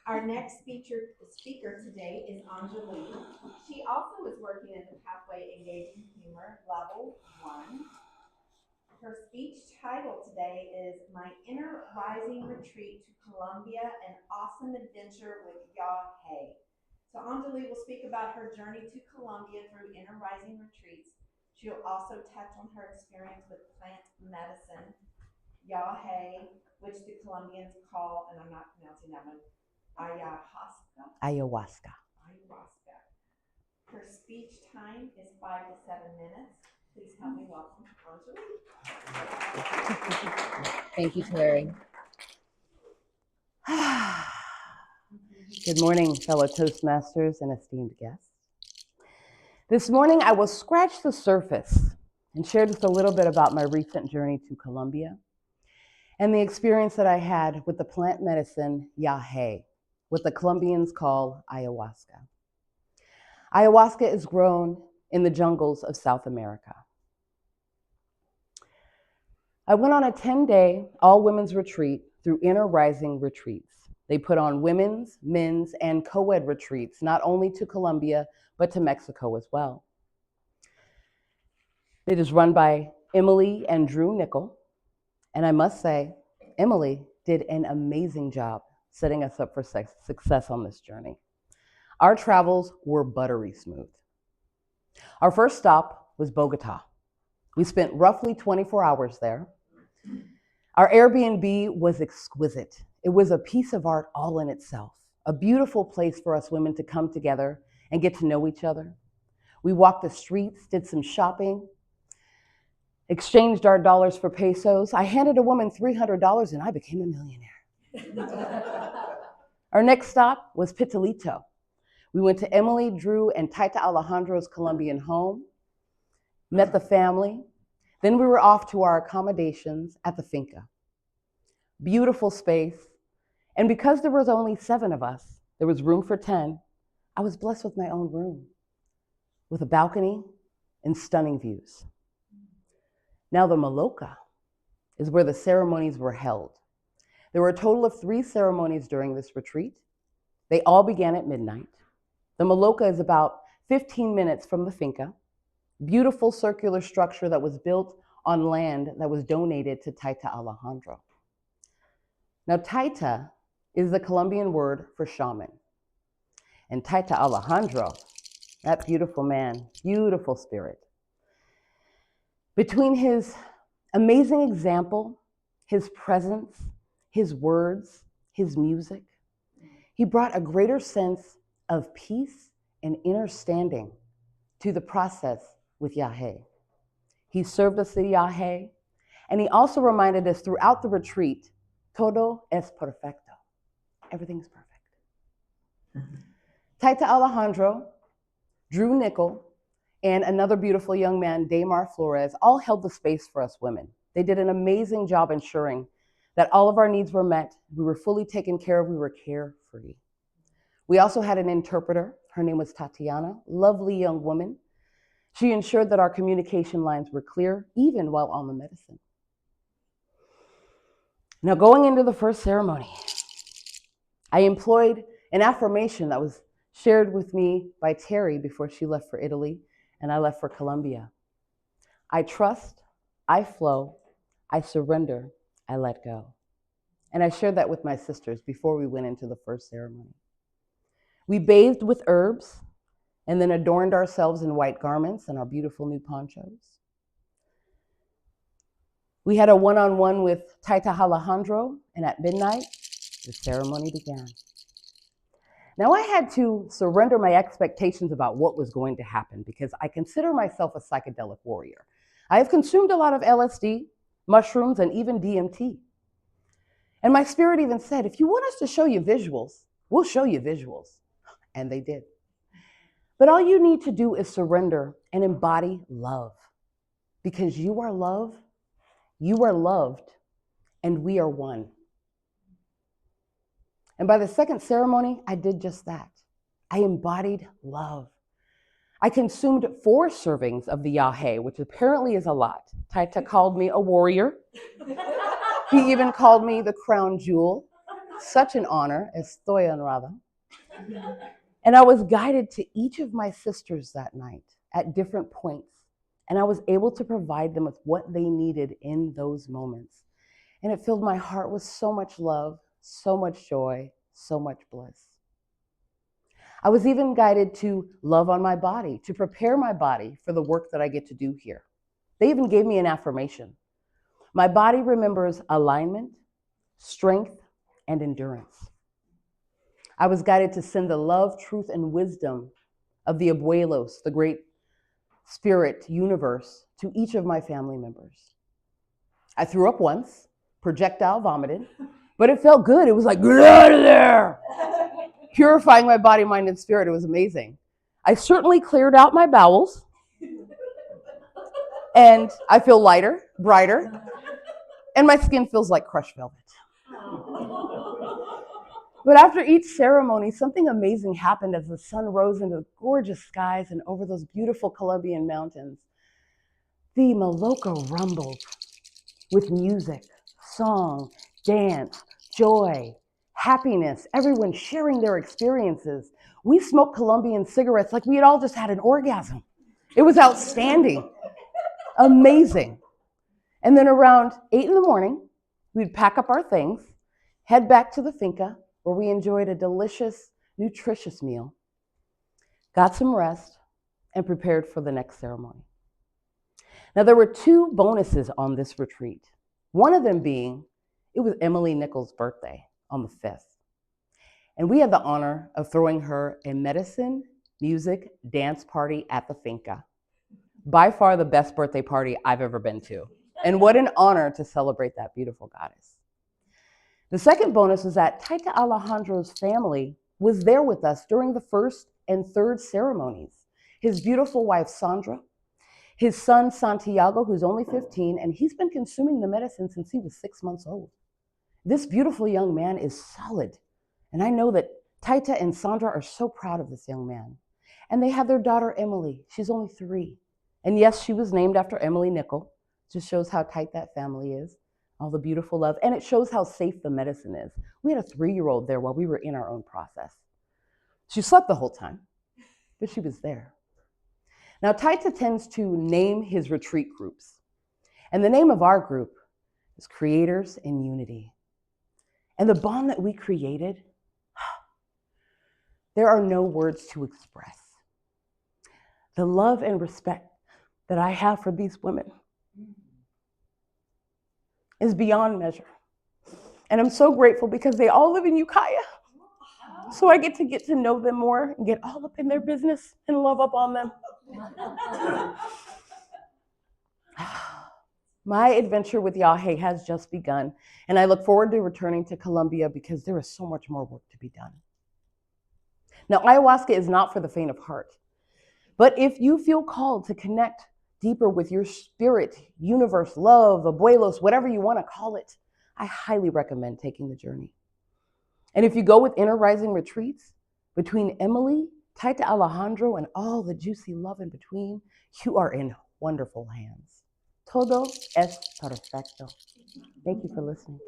Our next speaker today is Enjoli. She also is working in the Pathway Engaging Humor Level 1. Her speech title today is My Inner Rising Retreat to Colombia, an Awesome Adventure with Yagé. So Enjoli will speak about her journey to Colombia through Inner Rising Retreats. She'll also touch on her experience with plant medicine, Yagé, which the Colombians call, and I'm not pronouncing that one, Ayahuasca. Her speech time is 5 to 7 minutes. Please help me welcome Enjoli. Thank you, Terry. Good morning, fellow Toastmasters and esteemed guests. This morning, I will scratch the surface and share just a little bit about my recent journey to Colombia and the experience that I had with the plant medicine Yagé, what the Colombians call ayahuasca. Ayahuasca is grown in the jungles of South America. I went on a 10-day all-women's retreat through Inner Rising Retreats. They put on women's, men's, and co-ed retreats, not only to Colombia, but to Mexico as well. It is run by Emily and Drew Nickel, and I must say, Emily did an amazing job setting us up for success on this journey. Our travels were buttery smooth. Our first stop was Bogota. We spent roughly 24 hours there. Our Airbnb was exquisite. It was a piece of art all in itself, a beautiful place for us women to come together and get to know each other. We walked the streets, did some shopping, exchanged our dollars for pesos. I handed a woman $300 and I became a millionaire. Our next stop was Pitalito. We went to Emily, Drew, and Taita Alejandro's Colombian home, met the family. Then we were off to our accommodations at the finca. Beautiful space. And because there was only 7 of us, there was room for 10, I was blessed with my own room with a balcony and stunning views. Now the Maloca is where the ceremonies were held. There were a total of 3 ceremonies during this retreat. They all began at midnight. The Maloca is about 15 minutes from the finca. Beautiful circular structure that was built on land that was donated to Taita Alejandro. Now, Taita is the Colombian word for shaman. And Taita Alejandro, that beautiful man, beautiful spirit. Between his amazing example, his presence, his words, his music, he brought a greater sense of peace and inner standing to the process with Yagé. He served us the Yagé, and he also reminded us throughout the retreat, todo es perfecto. Everything's perfect. Taita Alejandro, Drew Nickel, and another beautiful young man, Damar Flores, all held the space for us women. They did an amazing job ensuring that all of our needs were met, we were fully taken care of, we were carefree. We also had an interpreter. Her name was Tatiana, lovely young woman. She ensured that our communication lines were clear, even while on the medicine. Now, going into the first ceremony, I employed an affirmation that was shared with me by Terry before she left for Italy and I left for Colombia. I trust, I flow, I surrender, I let go. And I shared that with my sisters before we went into the first ceremony. We bathed with herbs and then adorned ourselves in white garments and our beautiful new ponchos. We had a one-on-one with Taita Alejandro, and at midnight, the ceremony began. Now I had to surrender my expectations about what was going to happen because I consider myself a psychedelic warrior. I have consumed a lot of LSD, mushrooms, and even DMT. And my spirit even said, if you want us to show you visuals, we'll show you visuals. And they did. But all you need to do is surrender and embody love. Because you are love, you are loved, and we are one. And by the second ceremony, I did just that. I embodied love. I consumed 4 servings of the Yagé, which apparently is a lot. Taita called me a warrior. He even called me the crown jewel. Such an honor. Estoy honrada. And I was guided to each of my sisters that night at different points. And I was able to provide them with what they needed in those moments. And it filled my heart with so much love, so much joy, so much bliss. I was even guided to love on my body, to prepare my body for the work that I get to do here. They even gave me an affirmation. My body remembers alignment, strength, and endurance. I was guided to send the love, truth, and wisdom of the abuelos, the great spirit universe, to each of my family members. I threw up once, projectile vomited, but it felt good. It was like, get out of there! Purifying my body, mind, and spirit. It was amazing. I certainly cleared out my bowels, and I feel lighter, brighter, and my skin feels like crushed velvet. But after each ceremony, something amazing happened as the sun rose into the gorgeous skies and over those beautiful Colombian mountains. The Maloca rumbled with music, song, dance, joy, happiness, everyone sharing their experiences. We smoked Colombian cigarettes like we had all just had an orgasm. It was outstanding, amazing. And then around 8 a.m, we'd pack up our things, head back to the finca, where we enjoyed a delicious, nutritious meal, got some rest, and prepared for the next ceremony. Now, there were 2 bonuses on this retreat. One of them being, it was Emily Nichols' birthday on the 5th. And we had the honor of throwing her a medicine, music, dance party at the finca. By far the best birthday party I've ever been to. And what an honor to celebrate that beautiful goddess. The second bonus is that Taita Alejandro's family was there with us during the first and third ceremonies. His beautiful wife, Sandra, his son, Santiago, who's only 15, and he's been consuming the medicine since he was 6 months old. This beautiful young man is solid. And I know that Taita and Sandra are so proud of this young man. And they have their daughter, Emily. She's only 3. And yes, she was named after Emily Nicol. Just shows how tight that family is. All the beautiful love, and it shows how safe the medicine is. We had a 3-year-old there while we were in our own process. She slept the whole time, but she was there. Now, Taita tends to name his retreat groups, and the name of our group is Creators in Unity. And the bond that we created, there are no words to express. The love and respect that I have for these women is beyond measure. And I'm so grateful because they all live in Ukiah. So I get to know them more and get all up in their business and love up on them. My adventure with Yagé has just begun, and I look forward to returning to Colombia because there is so much more work to be done. Now, ayahuasca is not for the faint of heart, but if you feel called to connect deeper with your spirit, universe, love, abuelos, whatever you want to call it, I highly recommend taking the journey. And if you go with Inner Rising Retreats, between Emily, Taita Alejandro, and all the juicy love in between, you are in wonderful hands. Todo es perfecto. Thank you for listening.